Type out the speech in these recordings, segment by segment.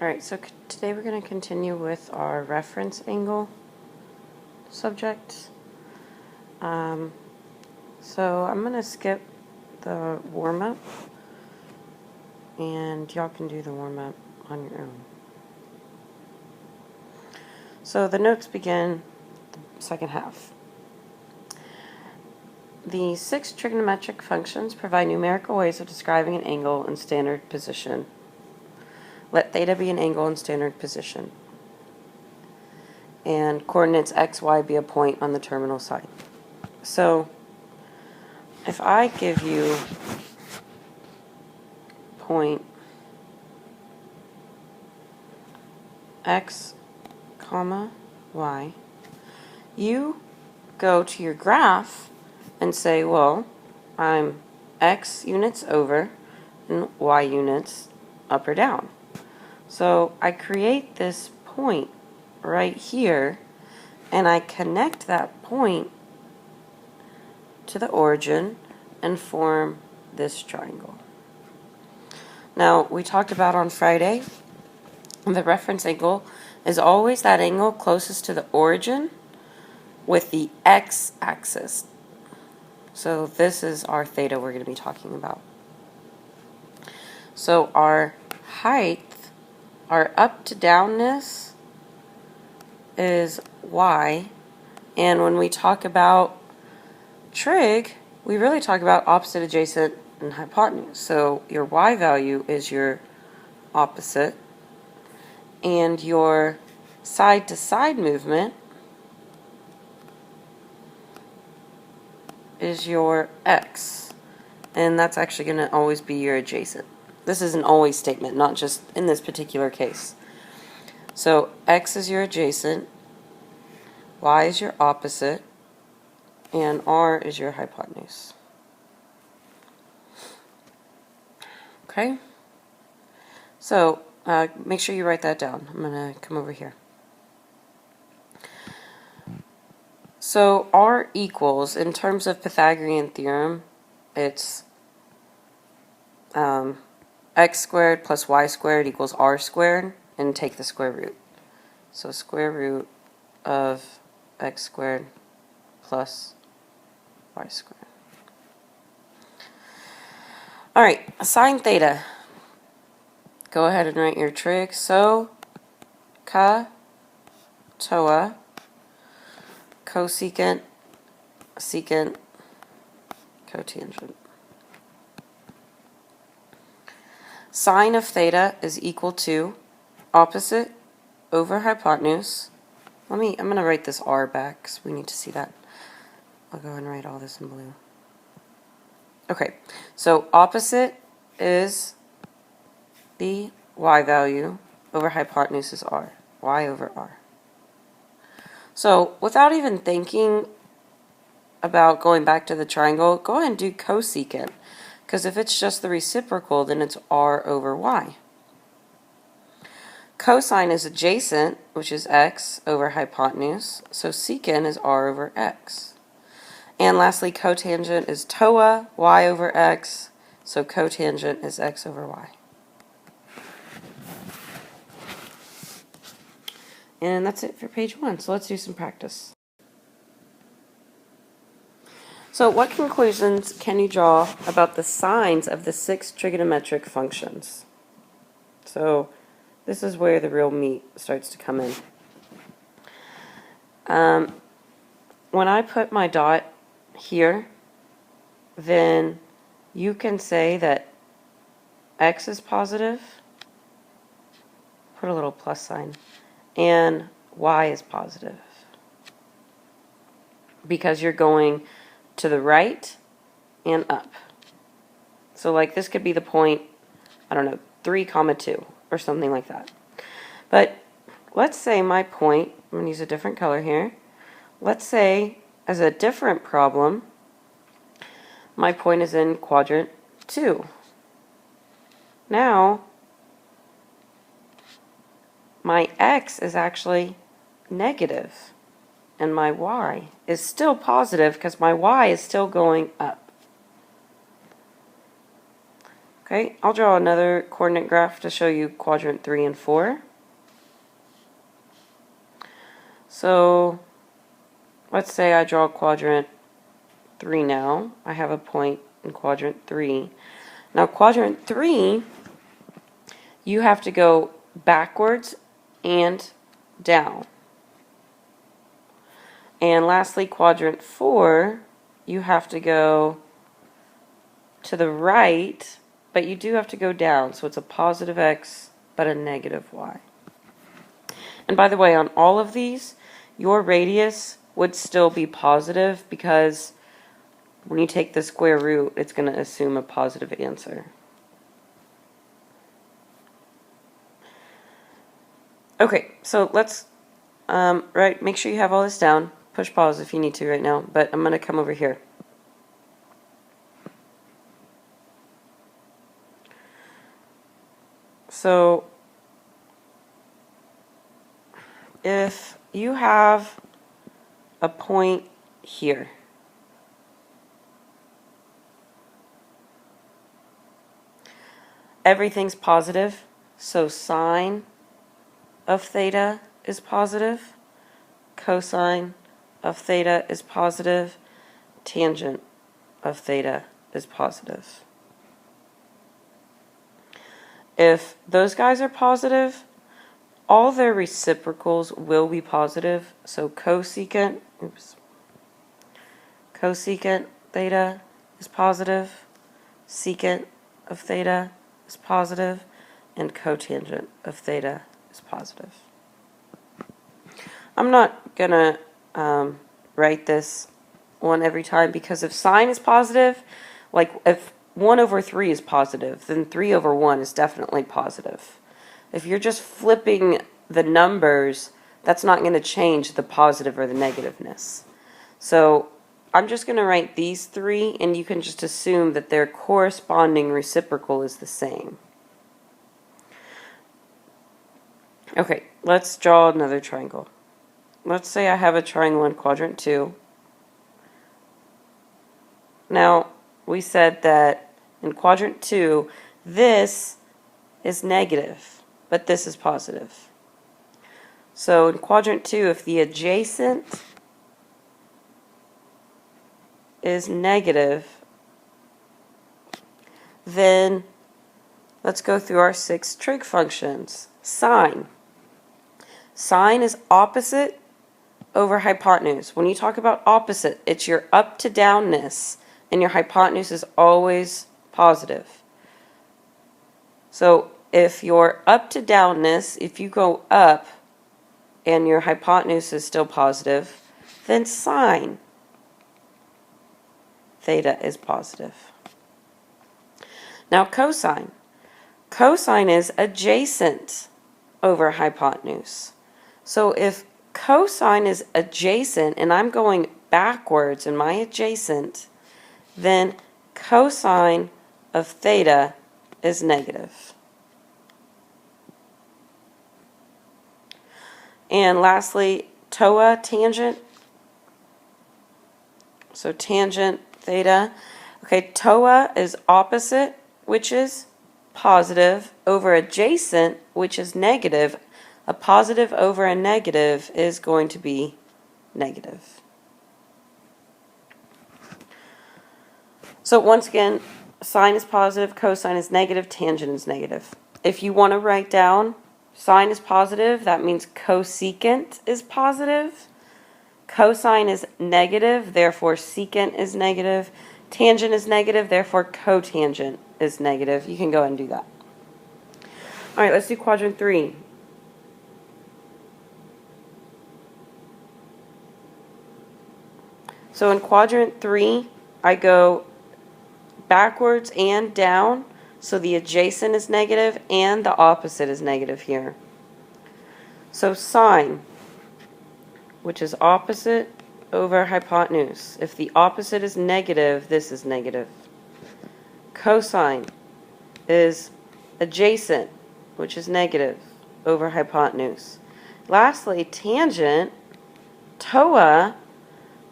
Alright, so today we're going to continue with our reference angle subject. So I'm going to skip the warm-up, and y'all can do the warm-up on your own. So the notes begin the second half. The 6 trigonometric functions provide numerical ways of describing an angle in standard position. Let theta be an angle in standard position, and coordinates x, y be a point on the terminal side. So if I give you point x, comma, y, you go to your graph and say, well, I'm x units over and y units up or down. So I create this point right here, and I connect that point to the origin and form this triangle. Now, we talked about on Friday, the reference angle is always that angle closest to the origin with the x-axis. So this is our theta we're going to be talking about. So our height, our up to downness is y, and when we talk about trig, we really talk about opposite, adjacent, and hypotenuse. So your y value is your opposite, and your side to side movement is your x, and that's actually going to always be your adjacent. This is an always statement, not just in this particular case. So x is your adjacent, y is your opposite, and r is your hypotenuse. Okay? So make sure you write that down. I'm going to come over here. So r equals, in terms of Pythagorean theorem, it's x squared plus y squared equals r squared, and take the square root. So square root of x squared plus y squared. Alright, sine theta. Go ahead and write your trig. So, ka, toa, cosecant, secant, cotangent. Sine of theta is equal to opposite over hypotenuse. I'm going to write this r back because we need to see that. I'll go ahead and write all this in blue. Okay, so opposite is the y value over hypotenuse is r. Y over r. So without even thinking about going back to the triangle, go ahead and do cosecant. Because if it's just the reciprocal, then it's r over y. Cosine is adjacent, which is x over hypotenuse. So secant is r over x. And lastly, cotangent is toa, y over x. So cotangent is x over y. And that's it for page 1. So let's do some practice. So what conclusions can you draw about the signs of the 6 trigonometric functions? So this is where the real meat starts to come in. When I put my dot here, then you can say that x is positive, put a little plus sign, and y is positive. Because you're going to the right and up. So like this could be the point, I don't know, 3, 2 or something like that. But let's say my point, I'm going to use a different color here. Let's say as a different problem, my point is in quadrant 2. Now, my x is actually negative, and my y is still positive because my y is still going up. Okay, I'll draw another coordinate graph to show you quadrant 3 and 4. So let's say I draw quadrant 3 now. I have a point in quadrant 3. Now quadrant 3, you have to go backwards and down. And lastly, quadrant 4, you have to go to the right, but you do have to go down. So it's a positive x, but a negative y. And by the way, on all of these, your radius would still be positive because when you take the square root, it's going to assume a positive answer. Okay, so let's make sure you have all this down. Push pause if you need to right now, but I'm going to come over here. So if you have a point here, everything's positive, so sine of theta is positive, cosine of theta is positive, tangent of theta is positive. If those guys are positive, all their reciprocals will be positive. So cosecant theta is positive, secant of theta is positive, and cotangent of theta is positive. I'm not going to write this one every time because if sine is positive, like if 1 over 3 is positive, then 3 over 1 is definitely positive. If you're just flipping the numbers, that's not going to change the positive or the negativeness. So I'm just going to write these 3, and you can just assume that their corresponding reciprocal is the same. Okay, let's draw another triangle. Let's say I have a triangle in quadrant 2. Now, we said that in quadrant 2, this is negative, but this is positive. So in quadrant 2, if the adjacent is negative, then let's go through our 6 trig functions. Sine. Sine is opposite over hypotenuse. When you talk about opposite, it's your up to downness, and your hypotenuse is always positive. So if your up to downness, if you go up and your hypotenuse is still positive, then sine theta is positive. Now cosine. Cosine is adjacent over hypotenuse. So if cosine is adjacent and I'm going backwards in my adjacent, then cosine of theta is negative. And lastly, TOA, tangent. So tangent theta. Okay, TOA is opposite, which is positive, over adjacent, which is negative. A positive over a negative is going to be negative. So once again, sine is positive, cosine is negative, tangent is negative. If you want to write down sine is positive, that means cosecant is positive. Cosine is negative, therefore secant is negative. Tangent is negative, therefore cotangent is negative. You can go ahead and do that. All right, let's do quadrant 3. So in quadrant 3, I go backwards and down, so the adjacent is negative and the opposite is negative here. So sine, which is opposite over hypotenuse. If the opposite is negative, this is negative. Cosine is adjacent, which is negative, over hypotenuse. Lastly, tangent, TOA,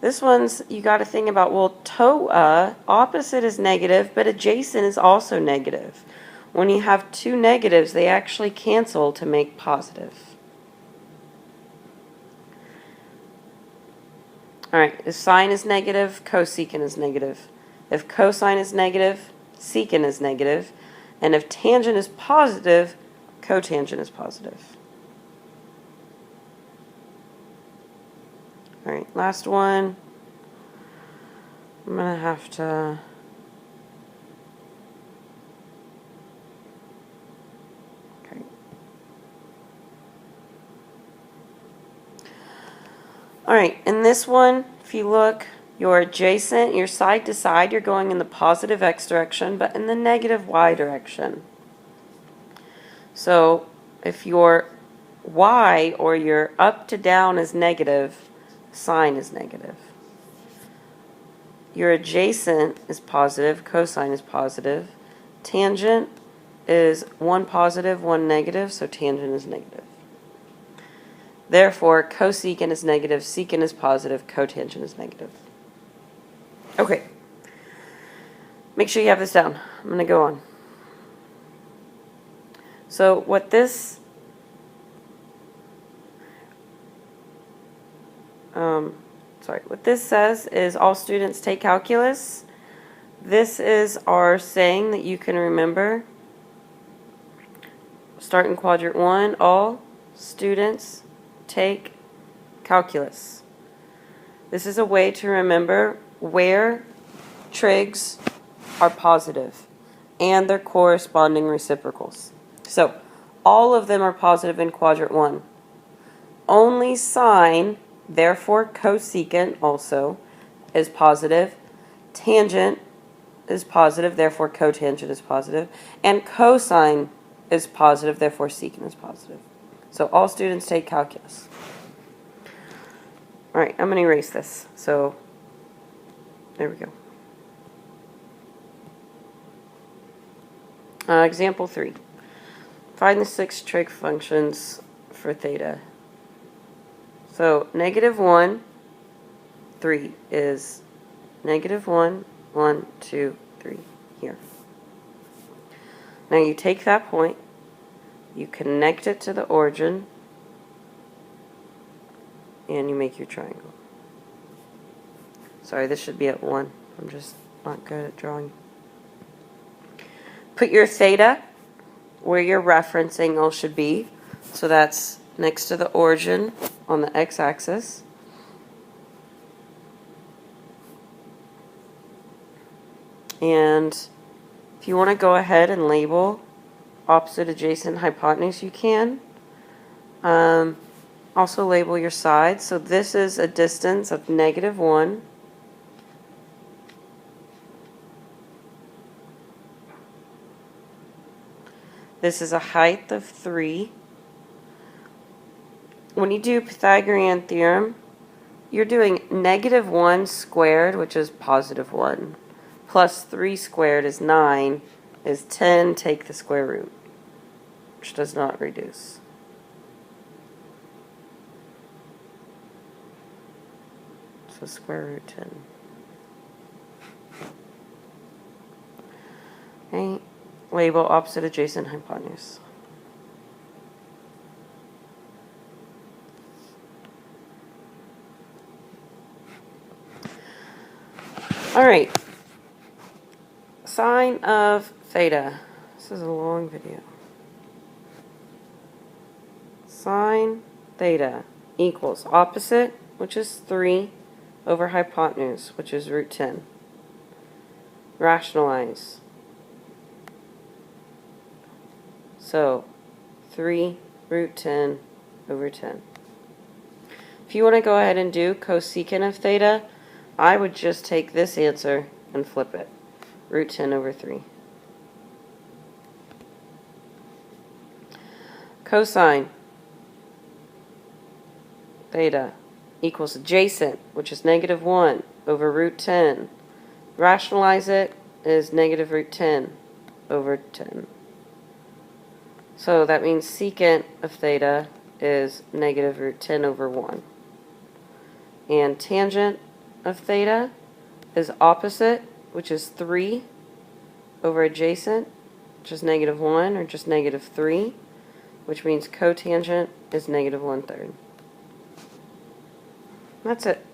This one's, you got to think about, well, TOA, opposite is negative, but adjacent is also negative. When you have two negatives, they actually cancel to make positive. All right, if sine is negative, cosecant is negative. If cosine is negative, secant is negative. And if tangent is positive, cotangent is positive. All right, last one. I'm going to have to... Okay. All right, in this one, if you look, your adjacent, your side to side, you're going in the positive x direction, but in the negative y direction. So if your y, or your up to down, is negative, sine is negative. Your adjacent is positive, cosine is positive. Tangent is one positive, one negative, so tangent is negative. Therefore, cosecant is negative, secant is positive, cotangent is negative. Okay. Make sure you have this down. I'm going to go on. So what this what this says is all students take calculus. This is our saying that you can remember. Start in quadrant 1, all students take calculus. This is a way to remember where trigs are positive and their corresponding reciprocals. So all of them are positive in quadrant 1. Only sine, therefore cosecant also, is positive. Tangent is positive, therefore cotangent is positive. And cosine is positive, therefore secant is positive. So all students take calculus. All right, I'm going to erase this. So there we go. Example 3. Find the 6 trig functions for theta. So -1, 3 is -1, 1, 2, 3 here. Now you take that point, you connect it to the origin, and you make your triangle. Sorry, this should be at 1. I'm just not good at drawing. Put your theta where your reference angle should be. So that's next to the origin on the x-axis. And if you want to go ahead and label opposite, adjacent, hypotenuse, you can. Also label your sides. So this is a distance of -1. This is a height of 3. When you do Pythagorean theorem, you're doing -1 squared, which is +1, plus 3 squared is 9, is 10, take the square root, which does not reduce. So square root 10. Okay. Label opposite, adjacent, hypotenuse. All right. Sine of theta. This is a long video. Sine theta equals opposite, which is 3, over hypotenuse, which is root 10. Rationalize. So 3 root 10 over 10. If you want to go ahead and do cosecant of theta, I would just take this answer and flip it. Root 10 over 3. Cosine theta equals adjacent, which is -1 over root 10. Rationalize it is negative root 10 over 10. So that means secant of theta is negative root 10 over 1. And tangent of theta is opposite, which is 3, over adjacent, which is -1, or just -3, which means cotangent is -1/3. That's it.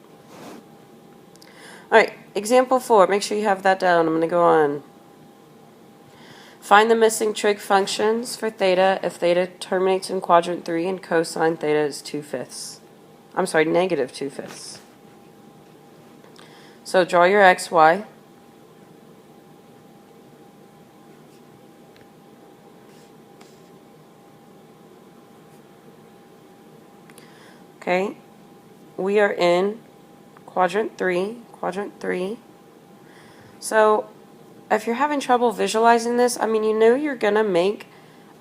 Alright, example 4. Make sure you have that down. I'm going to go on. Find the missing trig functions for theta if theta terminates in quadrant 3 and cosine theta is 2/5. I'm sorry, -2/5. So draw your x, y. Okay, we are in quadrant 3. So if you're having trouble visualizing this, I mean, you know you're going to make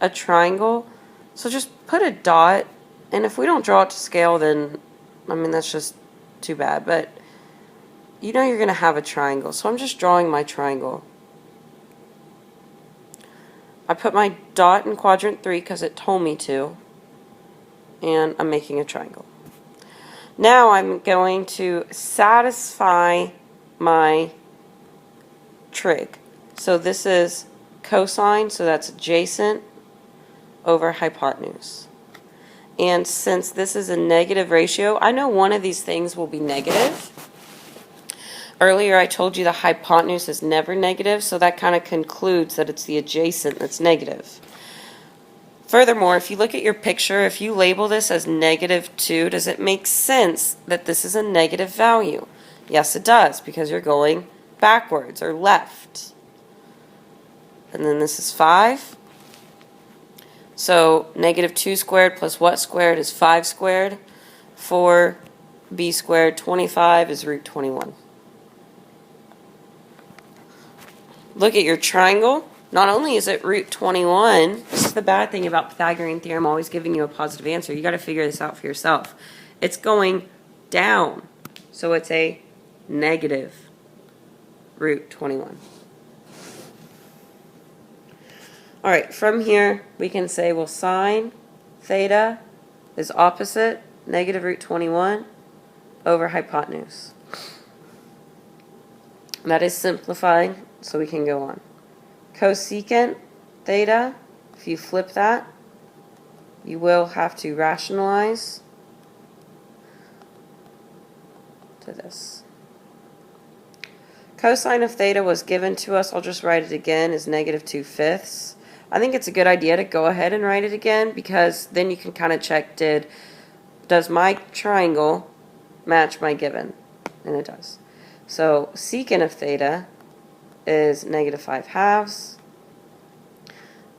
a triangle, so just put a dot, and if we don't draw it to scale, then, I mean, that's just too bad, but you know you're going to have a triangle, so I'm just drawing my triangle. I put my dot in quadrant 3 because it told me to, and I'm making a triangle. Now I'm going to satisfy my trig. So this is cosine, so that's adjacent over hypotenuse. And since this is a negative ratio, I know one of these things will be negative. Earlier I told you the hypotenuse is never negative, so that kind of concludes that it's the adjacent that's negative. Furthermore, if you look at your picture, if you label this as -2, does it make sense that this is a negative value? Yes, it does, because you're going backwards or left. And then this is 5. So -2 squared plus what squared is 5 squared. 4b squared 25 is root 21. Look at your triangle. Not only is it root 21, this is the bad thing about Pythagorean theorem always giving you a positive answer. You got to figure this out for yourself. It's going down, so it's a negative root 21. All right, from here we can say, well, sine theta is opposite negative root 21 over hypotenuse. That is simplifying, so we can go on. Cosecant theta, if you flip that, you will have to rationalize to this. Cosine of theta was given to us, I'll just write it again, is -2/5. I think it's a good idea to go ahead and write it again, because then you can kind of check, does my triangle match my given? And it does. So secant of theta is -5/2.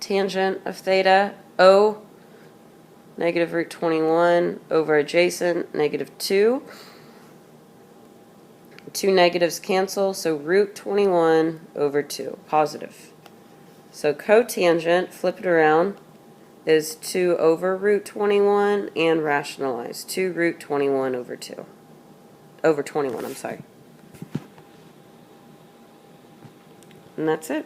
Tangent of theta, O, negative root 21 over adjacent, -2. Two negatives cancel, so root 21 over 2, positive. So cotangent, flip it around, is 2 over root 21, and rationalize, 2 root 21 over 2. Over 21, I'm sorry. And that's it.